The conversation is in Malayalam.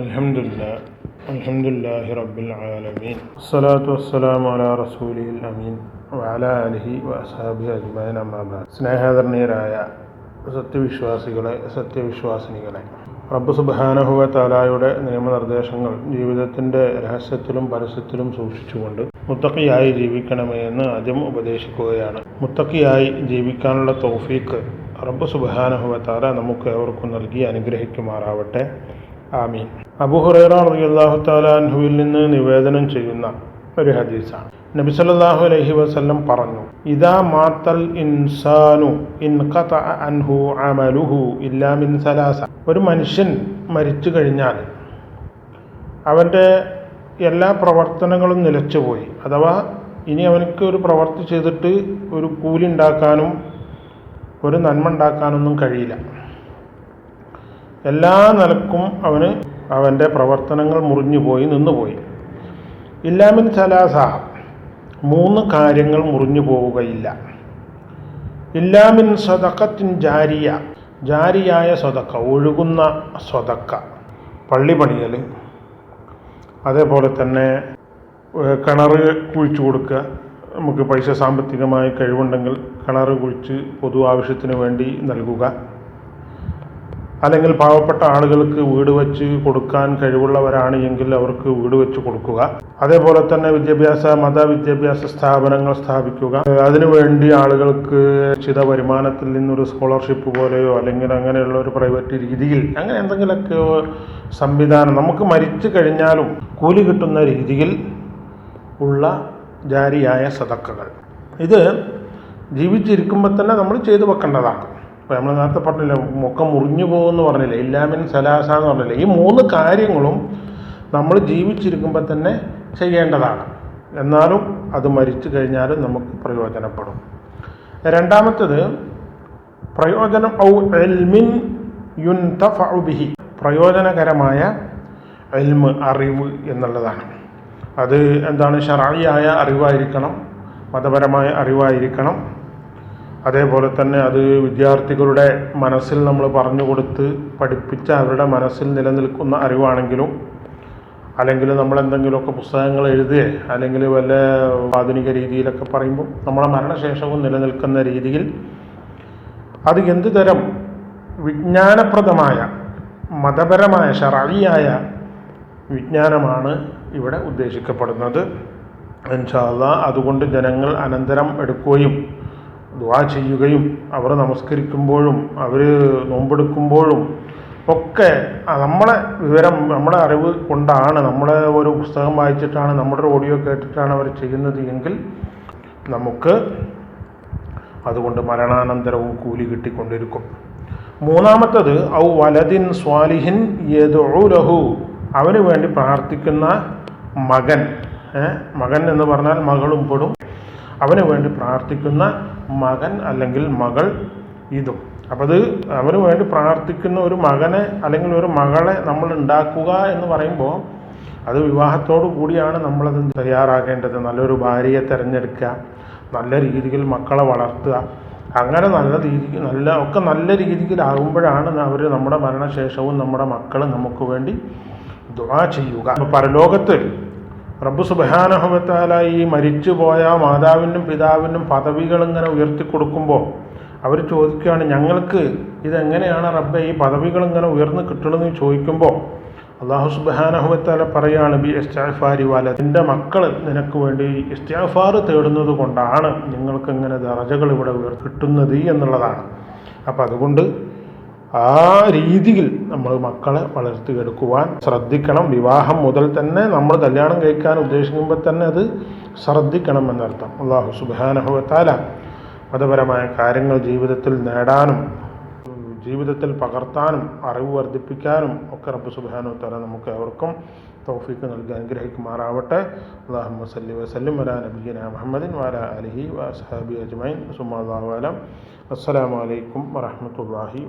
അൽഹംദുലില്ലാഹി റബ്ബിൽ ആലമീൻ അസ്സലാത്തു വസ്സലാമു അലാ റസൂലിൽ അമീൻ വഅലാ ആലിഹി വഅസ്ഹാബിഹി അജ്മഈൻ അമ്മാ ബഅദ്. സ്നേഹാദരണീയരായ സത്യവിശ്വാസികളെ, സത്യവിശ്വാസിനികളെ, റബ്ബ് സുബ്ഹാനഹു വ തആലയുടെ നിയമനിർദ്ദേശങ്ങൾ ജീവിതത്തിൻ്റെ രഹസ്യത്തിലും പരസ്യത്തിലും സൂക്ഷിച്ചുകൊണ്ട് മുത്തഖിയായി ജീവിക്കണമേ എന്ന് ആദ്യം ഉപദേശിക്കുകയാണ്. മുത്തഖിയായി ജീവിക്കാനുള്ള തൗഫീഖ് റബ്ബ് സുബ്ഹാനഹു വ തആല നമുക്ക് ഏവർക്കും നൽകി അനുഗ്രഹിക്കുമാറാവട്ടെ. ആമീൻ. അബൂ ഹുറൈറ റളിയല്ലാഹു തആല അൻഹുവിൽ നിന്ന് നിവേദനം ചെയ്യുന്ന ഒരു ഹദീസാണ്. നബി സല്ലല്ലാഹു അലൈഹി വസല്ലം പറഞ്ഞു, ഇദാ മാത്തൽ ഇൻസാനു ഇൻഖതഅ അൻഹു അമലുഹു ഇല്ലാ മിൻ സലാസ. ഒരു മനുഷ്യൻ മരിച്ചു കഴിഞ്ഞാൽ അവൻ്റെ എല്ലാ പ്രവർത്തനങ്ങളും നിലച്ചുപോയി. അഥവാ ഇനി അവനക്ക് ഒരു പ്രവൃത്തി ചെയ്തിട്ട് ഒരു കൂലി ഉണ്ടാക്കാനും ഒരു നന്മ ഉണ്ടാക്കാനൊന്നും കഴിയില്ല. എല്ലാ നിലക്കും അവൻ്റെ പ്രവർത്തനങ്ങൾ മുറിഞ്ഞുപോയി, നിന്നുപോയി. ഇല്ലാമിൻ സലാസ, 3 കാര്യങ്ങൾ മുറിഞ്ഞു പോവുകയില്ല. ഇല്ലാമിൻ സദഖത്തിൻ ജാരിയ, ജാരിയായ സ്വതക്ക, ഒഴുകുന്ന സ്വതക്ക, പള്ളി പണിയൽ, അതേപോലെ തന്നെ കിണർ കുഴിച്ചു കൊടുക്കുക. നമുക്ക് പൈസ സാമ്പത്തികമായി കഴിവുണ്ടെങ്കിൽ കിണർ കുഴിച്ച് പൊതു ആവശ്യത്തിന് വേണ്ടി നൽകുക. അല്ലെങ്കിൽ പാവപ്പെട്ട ആളുകൾക്ക് വീട് വെച്ച് കൊടുക്കാൻ കഴിവുള്ളവരാണ് എങ്കിൽ അവർക്ക് വീട് വെച്ച് കൊടുക്കുക. അതേപോലെ തന്നെ മതവിദ്യാഭ്യാസ സ്ഥാപനങ്ങൾ സ്ഥാപിക്കുക. അതിനുവേണ്ടി ആളുകൾക്ക് നിശ്ചിത വരുമാനത്തിൽ നിന്നൊരു സ്കോളർഷിപ്പ് പോലെയോ അല്ലെങ്കിൽ അങ്ങനെയുള്ള ഒരു പ്രൈവറ്റ് രീതിയിൽ അങ്ങനെ എന്തെങ്കിലുമൊക്കെ സംവിധാനം നമുക്ക് മരിച്ചു കഴിഞ്ഞാലും കൂലി കിട്ടുന്ന രീതിയിൽ ഉള്ള ജാരിയായ സദഖകൾ, ഇത് ജീവിച്ചിരിക്കുമ്പോൾ തന്നെ നമ്മൾ ചെയ്തു വെക്കേണ്ടതാണ്. ഇപ്പോൾ നമ്മൾ നേരത്തെ പറഞ്ഞില്ല, ഒക്കെ മുറിഞ്ഞു പോകുമെന്ന് പറഞ്ഞില്ല, ഇല്ലാമിൻ സലാസ എന്ന് പറഞ്ഞില്ല. ഈ 3 കാര്യങ്ങളും നമ്മൾ ജീവിച്ചിരിക്കുമ്പോൾ തന്നെ ചെയ്യേണ്ടതാണ്. എന്നാലും അത് മരിച്ചു കഴിഞ്ഞാലും നമുക്ക് പ്രയോജനപ്പെടും. രണ്ടാമത്തേത് പ്രയോജനം ഔ ഇൽമിൻ യുൻതഫഉ ബിഹി, പ്രയോജനകരമായ ഇൽമ്, അറിവ് എന്നുള്ളതാണ്. അത് എന്താണ്? ശർഈയായ അറിവായിരിക്കണം, മതപരമായ അറിവായിരിക്കണം. അതേപോലെ തന്നെ അത് വിദ്യാർത്ഥികളുടെ മനസ്സിൽ നമ്മൾ പറഞ്ഞു കൊടുത്ത് പഠിപ്പിച്ച അവരുടെ മനസ്സിൽ നിലനിൽക്കുന്ന അറിവാണെങ്കിലും, അല്ലെങ്കിൽ നമ്മളെന്തെങ്കിലുമൊക്കെ പുസ്തകങ്ങൾ എഴുതുകയോ അല്ലെങ്കിൽ വല്ല ആധുനിക രീതിയിലൊക്കെ പറയുമ്പോൾ നമ്മളെ മരണശേഷവും നിലനിൽക്കുന്ന രീതിയിൽ അത് എന്ത് തരം വിജ്ഞാനപ്രദമായ മതപരമായ ശർഈയായ വിജ്ഞാനമാണ് ഇവിടെ ഉദ്ദേശിക്കപ്പെടുന്നത്. ഇൻഷാ അല്ലാഹ് അതുകൊണ്ട് ജനങ്ങൾ അനന്തരം എടുക്കുകയും ദുആ ചെയ്യുകയും അവർ നമസ്കരിക്കുമ്പോഴും അവർ നോമ്പെടുക്കുമ്പോഴും ഒക്കെ നമ്മളെ വിവരം, നമ്മുടെ അറിവ് കൊണ്ടാണ്, നമ്മളെ ഒരു പുസ്തകം വായിച്ചിട്ടാണ്, നമ്മുടെ ഓഡിയോ കേട്ടിട്ടാണ് അവർ ചെയ്യുന്നത് എങ്കിൽ നമുക്ക് അതുകൊണ്ട് മരണാനന്തരവും കൂലി കിട്ടിക്കൊണ്ടിരിക്കും. മൂന്നാമത്തത് ഔ വലദിൻ സ്വാലിഹിൻ യദ്ഉ ലഹു, അവന് വേണ്ടി പ്രാർത്ഥിക്കുന്ന മകൻ. മകൻ എന്ന് പറഞ്ഞാൽ മകളും പെടും. അവന് വേണ്ടി പ്രാർത്ഥിക്കുന്ന മകൻ അല്ലെങ്കിൽ മകൾ, ഇതും. അപ്പോൾ അത് അവന് വേണ്ടി പ്രാർത്ഥിക്കുന്ന ഒരു മകനെ അല്ലെങ്കിൽ ഒരു മകളെ നമ്മൾ ഉണ്ടാക്കുക എന്ന് പറയുമ്പോൾ അത് വിവാഹത്തോടു കൂടിയാണ് നമ്മളത് തയ്യാറാക്കേണ്ടത്. നല്ലൊരു ഭാര്യയെ തിരഞ്ഞെടുക്കുക, നല്ല രീതിയിൽ മക്കളെ വളർത്തുക. അങ്ങനെ നല്ല രീതിയിലാകുമ്പോഴാണ് അവർ നമ്മുടെ മരണശേഷവും നമ്മുടെ മക്കൾ നമുക്ക് വേണ്ടി ദുആ ചെയ്യുക. അപ്പോൾ പരലോകത്ത് റബ്ബ് സുബ്ഹാനഹു വ തആല ഈ മരിച്ചുപോയ മാതാവിനും പിതാവിനും പദവികൾ ഇങ്ങനെ ഉയർത്തിക്കൊടുക്കുമ്പോൾ അവർ ചോദിക്കുകയാണ്, ഞങ്ങൾക്ക് ഇതെങ്ങനെയാണ് റബ്ബെ ഈ പദവികൾ ഇങ്ങനെ ഉയർന്ന് കിട്ടണമെന്ന് ചോദിക്കുമ്പോൾ അല്ലാഹു സുബ്ഹാനഹു വ തആല പറയാണ്, ബി ഇസ്തിഗ്ഫാരി വലദ്, നിൻ്റെ മക്കൾ നിനക്ക് വേണ്ടി ഇസ്തിഗ്ഫാർ തേടുന്നത് കൊണ്ടാണ് നിങ്ങൾക്ക് ഇങ്ങനെ ദറജകൾ ഇവിടെ കിട്ടുന്നത് എന്നുള്ളതാണ്. അപ്പോൾ അതുകൊണ്ട് ആ രീതിയിൽ നമ്മൾ മക്കളെ വളർത്തിയെടുക്കുവാൻ ശ്രദ്ധിക്കണം. വിവാഹം മുതൽ തന്നെ നമ്മൾ കല്യാണം കഴിക്കാൻ ഉദ്ദേശിക്കുമ്പോൾ തന്നെ അത് ശ്രദ്ധിക്കണം എന്നർത്ഥം. അല്ലാഹു സുബ്ഹാനഹു വ തആല മതപരമായ കാര്യങ്ങൾ ജീവിതത്തിൽ നേടാനും ജീവിതത്തിൽ പകർത്താനും അറിവ് വർദ്ധിപ്പിക്കാനും ഒക്കെ റബ്ബ് സുബ്ഹാനഹു വ തആല നമുക്ക് ഏവർക്കും തൗഫീഖ് നൽകി അനുഗ്രഹിക്കുമാറാവട്ടെ. അല്ലാഹുമ്മ സല്ലി വസല്ലിം അലാ നബിയ്യിനാ മുഹമ്മദിൻ വഅലാ ആലിഹി വഅസ്ഹാബിഹി അജ്മഈൻ. സുബ്ഹാനല്ലാഹി വഅലം. അസ്സലാമു അലൈക്കും വറഹ്മത്തുള്ളാഹി